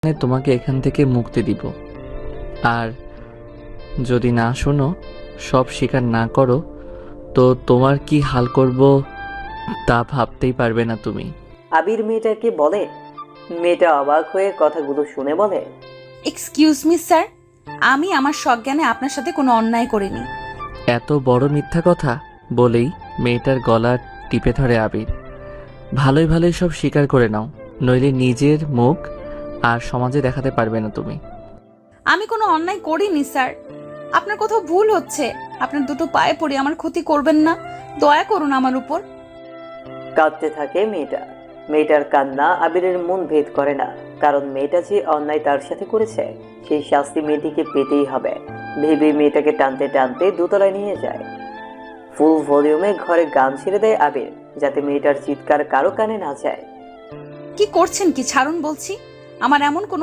তোমাকে এখান থেকে মুক্তি দিব। আর যদি না শোনো, সব স্বীকার না করো, তো তোমার কি হাল করব তা ভাবতেই পারবে না তুমি। আবির মেয়েটাকে বলে। মেয়েটা অবাক হয়ে কথাগুলো শুনে বলে, এক্সকিউজ মি স্যার, আমি আমার সজ্ঞানে আপনার সাথে কোনো অন্যায় করিনি। এত বড় মিথ্যা কথা বলেই মেয়েটার গলা টিপে ধরে আবির। ভালোই ভালোই সব স্বীকার করে নাও, নইলে নিজের মুখ আর সমাজে দেখাতে পারবে না তুমি। আমি কোনো অন্যায় করিনি স্যার, আপনার কোথাও ভুল হচ্ছে। আপনার দুটো পায়ে পড়ে আমার ক্ষতি করবেন না, দয়া করুন আমার উপর। কাঁদতে থাকে মেয়েটা। মেয়েটার কান্না আবিরের মন ভেদ করে না, কারণ মেয়েটা যে অন্যায় তার সাথে করেছে সেই শাস্তি মেয়েটিকে পেতেই হবে ভেবে মেয়েটাকে টানতে টানতে দোতলায় নিয়ে যায়। ফুল ভলিউমে ঘরে গান ছেড়ে দেয় আবির, যাতে মেয়েটার চিৎকার কারো কানে না যায়। কি করছেন কি, ছাড়ুন বলছি। আমার এমন কোনো